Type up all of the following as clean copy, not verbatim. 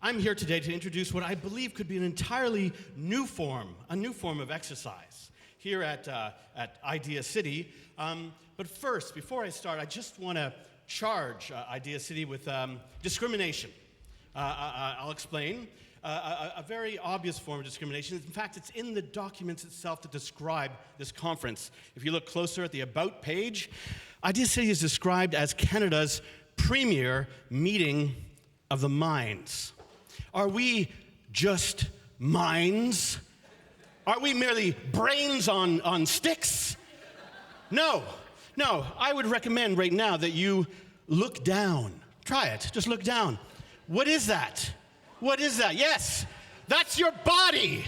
I'm here today to introduce what I believe could be an entirely new form of exercise here at Idea City. But first, before I start, I just want to charge Idea City with discrimination. I'll explain. A very obvious form of discrimination. In fact, it's in the documents itself that describe this conference. If you look closer at the About page, Idea City is described as Canada's premier meeting of the minds. Are we just minds? Are we merely brains on sticks? No. I would recommend right now that you look down. Try it. Just look down. What is that? What is that? Yes, that's your body.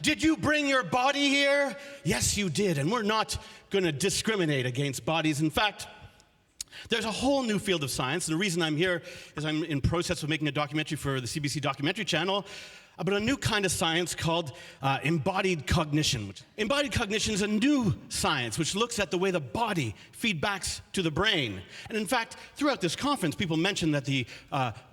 Did you bring your body here? Yes, you did. And we're not going to discriminate against bodies. In fact, there's a whole new field of science. And the reason I'm here is I'm in process of making a documentary for the CBC documentary channel about a new kind of science called embodied cognition. Embodied cognition is a new science which looks at the way the body feedbacks to the brain. And in fact, throughout this conference, people mention that the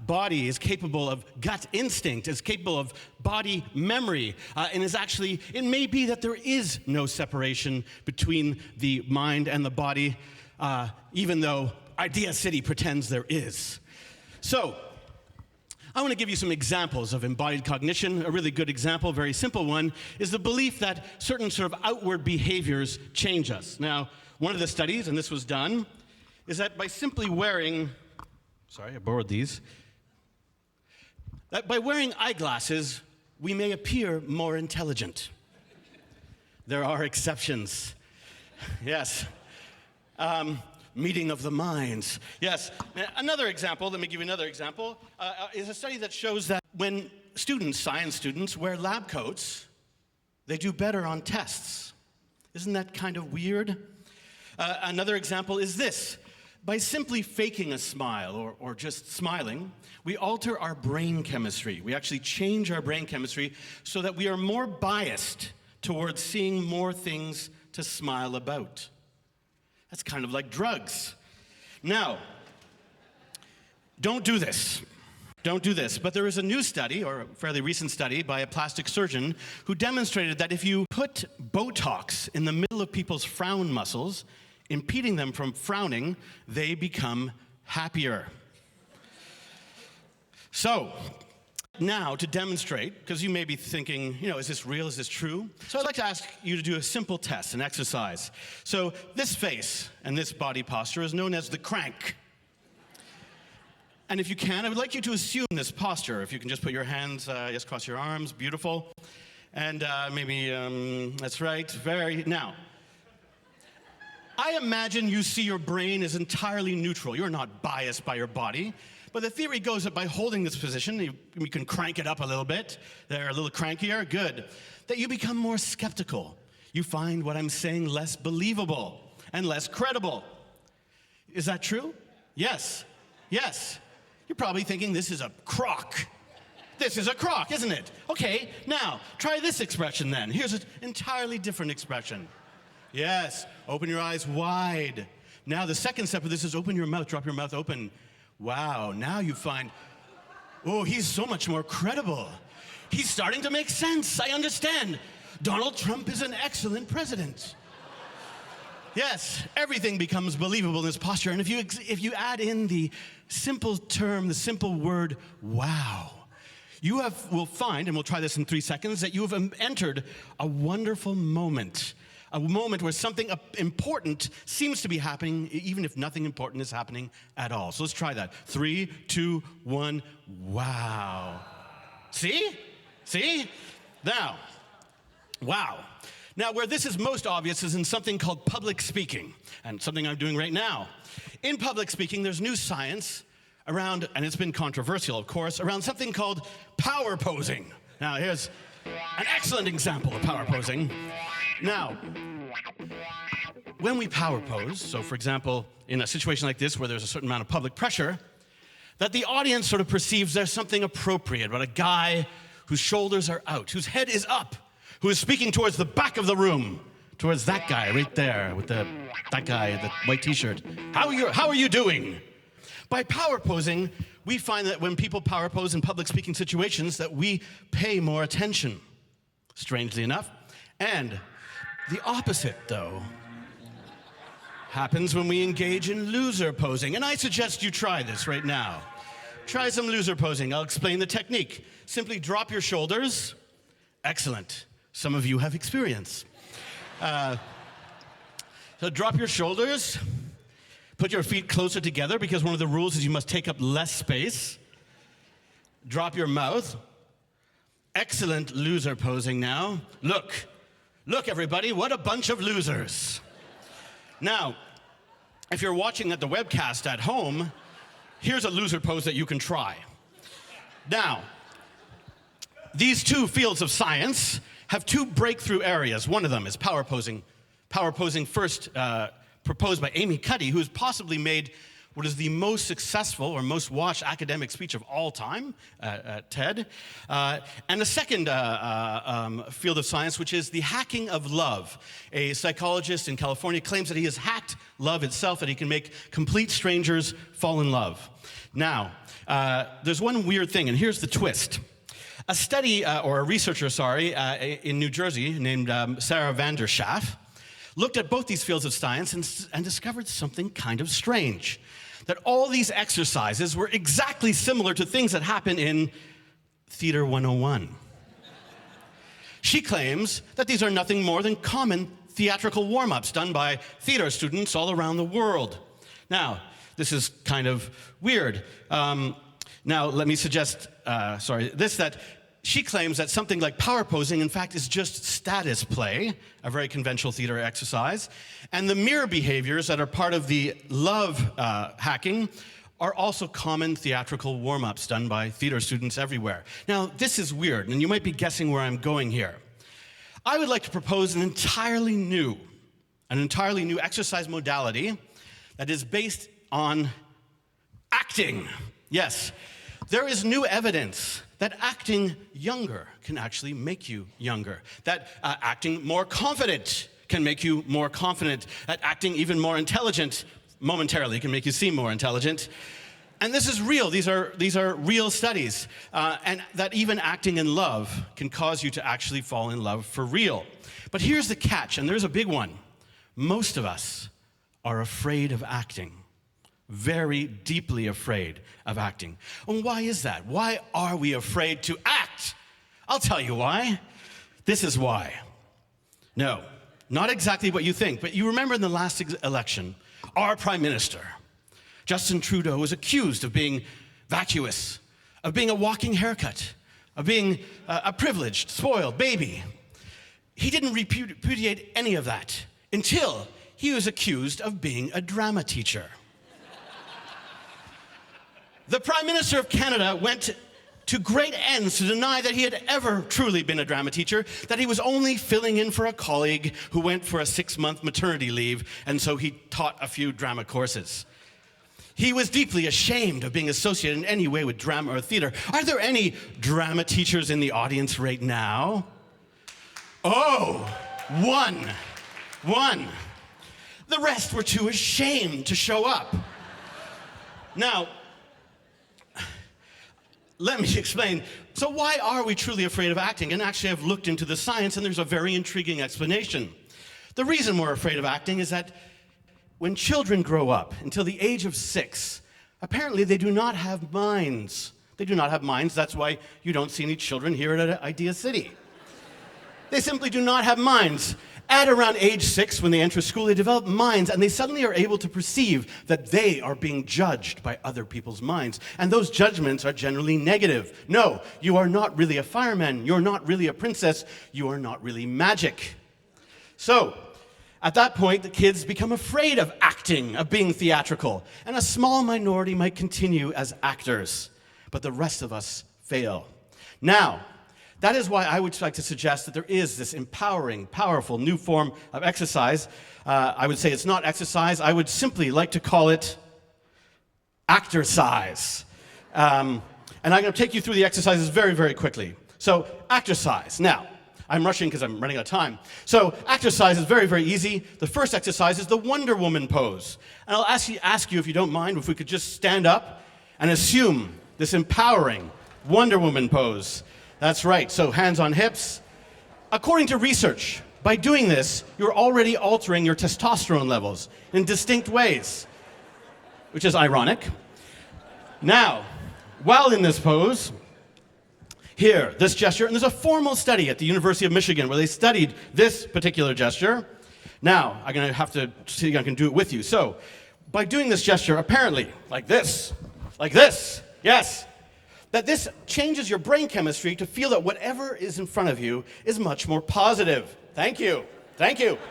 body is capable of gut instinct, is capable of body memory, and is actually, it may be that there is no separation between the mind and the body, even though Idea City pretends there is. So, I want to give you some examples of embodied cognition. A really good example, a very simple one, is the belief that certain sort of outward behaviors change us. Now, one of the studies, and this was done, is that by simply wearing, sorry, I borrowed these, that by wearing eyeglasses, we may appear more intelligent. There are exceptions. Yes. Meeting of the minds. Yes. Another example, let me give you another example, is a study that shows that when science students, wear lab coats, they do better on tests. Isn't that kind of weird? Another example is this. By simply faking a smile or just smiling, we alter our brain chemistry. We actually change our brain chemistry so that we are more biased towards seeing more things to smile about. That's kind of like drugs. Now, don't do this. Don't do this. But there is a new study, or a fairly recent study, by a plastic surgeon who demonstrated that if you put Botox in the middle of people's frown muscles, impeding them from frowning, they become happier. So, now, to demonstrate, because you may be thinking, is this real, is this true? So I'd like to ask you to do a simple test, an exercise. So this face and this body posture is known as the crank. And if you can, I would like you to assume this posture. If you can just put your hands, just cross your arms, beautiful. And that's right, now, I imagine you see your brain as entirely neutral. You're not biased by your body. But the theory goes that by holding this position, you can crank it up a little bit. They're a little crankier, good. That you become more skeptical. You find what I'm saying less believable and less credible. Is that true? Yes. You're probably thinking this is a crock. This is a crock, isn't it? Okay, now, try this expression then. Here's an entirely different expression. Yes, open your eyes wide. Now, the second step of this is open your mouth, drop your mouth open. Wow, now you find, he's so much more credible. He's starting to make sense, I understand. Donald Trump is an excellent president. Yes, everything becomes believable in this posture. And if you add in the simple term, the simple word, wow, will find, and we'll try this in 3 seconds, that you have entered a wonderful moment. A moment where something important seems to be happening, even if nothing important is happening at all. So let's try that. 3, 2, 1, wow. See? Now, wow. Now, where this is most obvious is in something called public speaking, and something I'm doing right now. In public speaking, there's new science around, and it's been controversial, of course, around something called power posing. Now, here's an excellent example of power posing. Now, when we power pose, so for example, in a situation like this where there's a certain amount of public pressure, that the audience sort of perceives there's something appropriate about a guy whose shoulders are out, whose head is up, who is speaking towards the back of the room, towards that guy right there with that guy in the white t-shirt. How are you doing? By power posing, we find that when people power pose in public speaking situations, that we pay more attention, strangely enough. And the opposite, though, happens when we engage in loser posing. And I suggest you try this right now. Try some loser posing. I'll explain the technique. Simply drop your shoulders. Excellent. Some of you have experience. So drop your shoulders. Put your feet closer together, because one of the rules is you must take up less space. Drop your mouth. Excellent loser posing now. Look, everybody, what a bunch of losers. Now, if you're watching at the webcast at home, here's a loser pose that you can try. Now, these two fields of science have two breakthrough areas. One of them is power posing. Power posing first proposed by Amy Cuddy, who has possibly made what is the most successful or most watched academic speech of all time at TED. And the second field of science, which is the hacking of love. A psychologist in California claims that he has hacked love itself, that he can make complete strangers fall in love. Now, there's one weird thing, and here's the twist. A study, or a researcher, in New Jersey named Sarah Vanderschaaf looked at both these fields of science and discovered something kind of strange. That all these exercises were exactly similar to things that happen in Theater 101. She claims that these are nothing more than common theatrical warm-ups done by theater students all around the world. Now, this is kind of weird. Now, let me suggest, that she claims that something like power posing, in fact, is just status play, a very conventional theater exercise, and the mirror behaviors that are part of the love hacking are also common theatrical warm-ups done by theater students everywhere. Now, this is weird, and you might be guessing where I'm going here. I would like to propose an entirely new exercise modality that is based on acting. Yes, there is new evidence that acting younger can actually make you younger, that acting more confident can make you more confident, that acting even more intelligent momentarily can make you seem more intelligent. And this is real. These are real studies. And that even acting in love can cause you to actually fall in love for real. But here's the catch, and there's a big one. Most of us are afraid of acting. Very deeply afraid of acting. And why is that? Why are we afraid to act? I'll tell you why. This is why. No, not exactly what you think, but you remember in the last election, our Prime Minister, Justin Trudeau, was accused of being vacuous, of being a walking haircut, of being a privileged, spoiled baby. He didn't repudiate any of that until he was accused of being a drama teacher. The Prime Minister of Canada went to great ends to deny that he had ever truly been a drama teacher, that he was only filling in for a colleague who went for a 6-month maternity leave, and so he taught a few drama courses. He was deeply ashamed of being associated in any way with drama or theater. Are there any drama teachers in the audience right now? Oh, one. The rest were too ashamed to show up. Now, let me explain. So why are we truly afraid of acting? And actually, I've looked into the science, and there's a very intriguing explanation. The reason we're afraid of acting is that when children grow up until the age of 6, apparently they do not have minds. They do not have minds. That's why you don't see any children here at Idea City. They simply do not have minds. At around age 6, when they enter school, they develop minds, and they suddenly are able to perceive that they are being judged by other people's minds. And those judgments are generally negative. No, you are not really a fireman. You're not really a princess. You are not really magic. So, at that point, the kids become afraid of acting, of being theatrical. And a small minority might continue as actors, but the rest of us fail. Now, that is why I would like to suggest that there is this empowering, powerful new form of exercise. I would say it's not exercise. I would simply like to call it actorcise. And I'm going to take you through the exercises very, very quickly. So, actorcise. Now, I'm rushing because I'm running out of time. So exercise is very, very easy. The first exercise is the Wonder Woman pose. And I'll ask you, if you don't mind, if we could just stand up and assume this empowering Wonder Woman pose. That's right, so hands on hips. According to research, by doing this, you're already altering your testosterone levels in distinct ways, which is ironic. Now, while in this pose, here, this gesture, and there's a formal study at the University of Michigan where they studied this particular gesture. Now, I'm going to have to see if I can do it with you. So, by doing this gesture, apparently, like this, yes, that this changes your brain chemistry to feel that whatever is in front of you is much more positive. Thank you,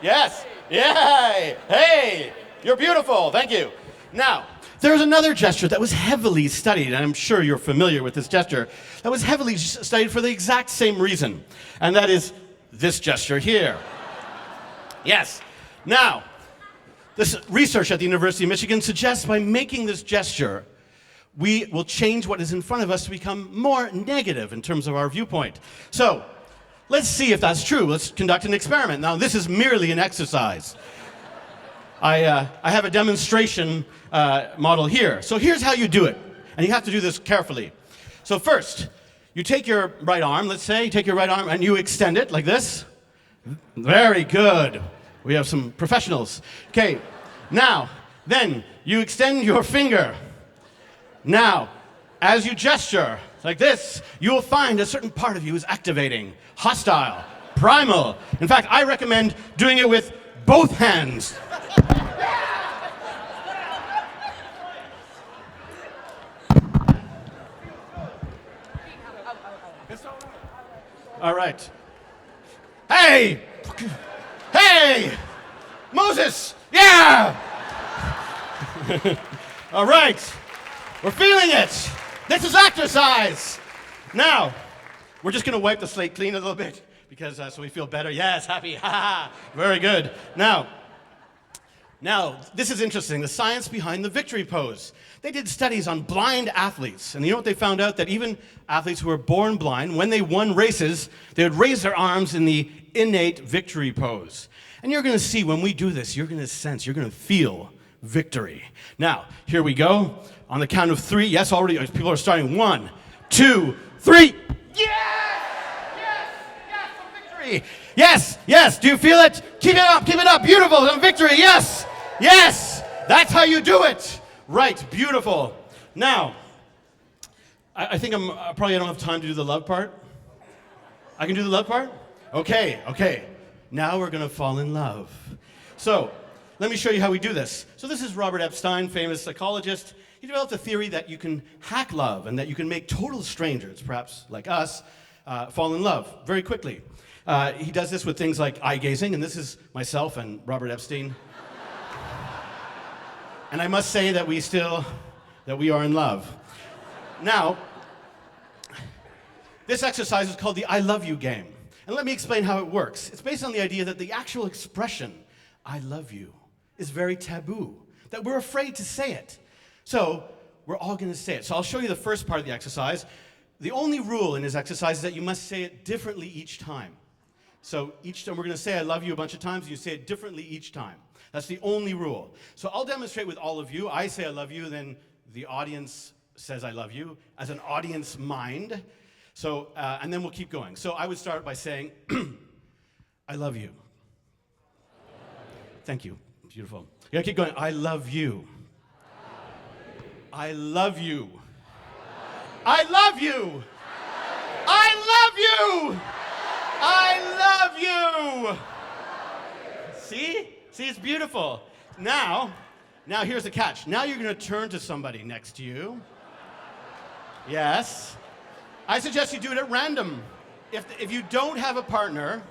yes, yay, hey, you're beautiful, thank you. Now, there's another gesture that was heavily studied, and I'm sure you're familiar with this gesture, that was heavily studied for the exact same reason, and that is this gesture here. Yes. Now, this research at the University of Michigan suggests by making this gesture, we will change what is in front of us to become more negative in terms of our viewpoint. So, let's see if that's true. Let's conduct an experiment. Now, this is merely an exercise. I have a demonstration model here. So here's how you do it. And you have to do this carefully. So first, you take your right arm, let's say, take your right arm and you extend it like this. Very good. We have some professionals. Okay, now, then you extend your finger. Now, as you gesture like this, you will find a certain part of you is activating, hostile, primal. In fact, I recommend doing it with both hands. All right. Hey! Hey! Moses! Yeah! All right. We're feeling it. This is exercise. Now, we're just going to wipe the slate clean a little bit because so we feel better. Yes, happy. Ha ha. Very good. Now, this is interesting. The science behind the victory pose. They did studies on blind athletes, and you know what they found out? That even athletes who were born blind, when they won races, they would raise their arms in the innate victory pose. And you're going to see when we do this, you're going to sense, you're going to feel victory. Now, here we go. On the count of 3, yes, already people are starting. 1, 2, 3. Yes! Victory! Yes, do you feel it? Keep it up, beautiful, victory, yes! That's how you do it. Right, beautiful. Now, I think I probably don't have time to do the love part. I can do the love part? Okay. Now we're gonna fall in love. So, let me show you how we do this. So this is Robert Epstein, famous psychologist. He developed a theory that you can hack love and that you can make total strangers, perhaps like us, fall in love very quickly. He does this with things like eye gazing, and this is myself and Robert Epstein. And I must say that we are in love. Now, this exercise is called the I love you game. And let me explain how it works. It's based on the idea that the actual expression, I love you, is very taboo, that we're afraid to say it. So, we're all gonna say it. So I'll show you the first part of the exercise. The only rule in this exercise is that you must say it differently each time. So each time we're gonna say I love you a bunch of times, and you say it differently each time. That's the only rule. So I'll demonstrate with all of you. I say I love you, then the audience says I love you as an audience mind. So, and then we'll keep going. So I would start by saying, I love you. Thank you. Beautiful. You gotta keep going. I love you. I love you. I love you. I love you. I love you. See? See, it's beautiful. Now here's the catch. Now you're going to turn to somebody next to you. Yes. I suggest you do it at random. If you don't have a partner,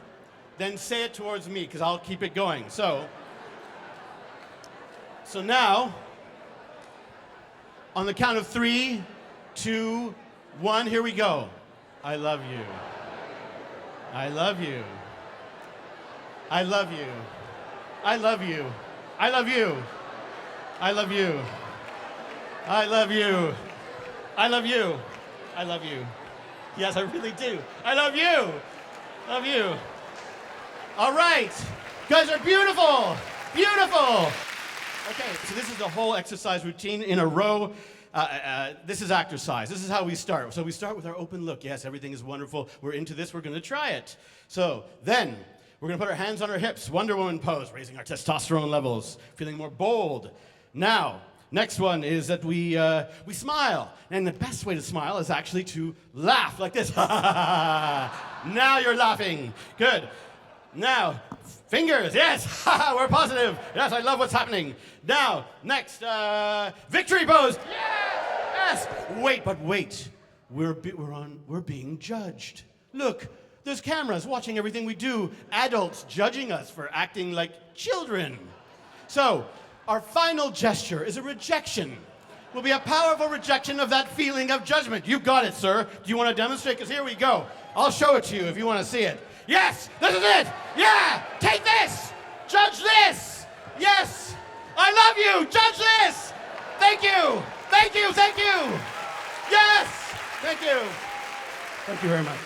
then say it towards me, because I'll keep it going. So now, on the count of 3, 2, 1, here we go. I love you. I love you. I love you. I love you. I love you. I love you. I love you. I love you. I love you. Yes, I really do. I love you. Love you. All right. You guys are beautiful. Beautiful. Okay, so this is the whole exercise routine in a row. This is exercise. This is how we start. So we start with our open look. Yes, everything is wonderful. We're into this. We're going to try it. So then we're going to put our hands on our hips. Wonder Woman pose, raising our testosterone levels, feeling more bold. Now, next one is that we smile. And the best way to smile is actually to laugh like this. Now you're laughing. Good. Now, fingers, yes, we're positive. Yes, I love what's happening. Now, next, victory pose. Yes. Wait, but wait. We're being judged. Look, there's cameras watching everything we do. Adults judging us for acting like children. So, our final gesture is a rejection. Will be a powerful rejection of that feeling of judgment. You got it, sir. Do you want to demonstrate? Because here we go. I'll show it to you if you want to see it. Yes, this is it. Yeah, take this. Judge this. Yes, I love you. Judge this. Thank you. Thank you. Thank you. Yes, thank you. Thank you very much.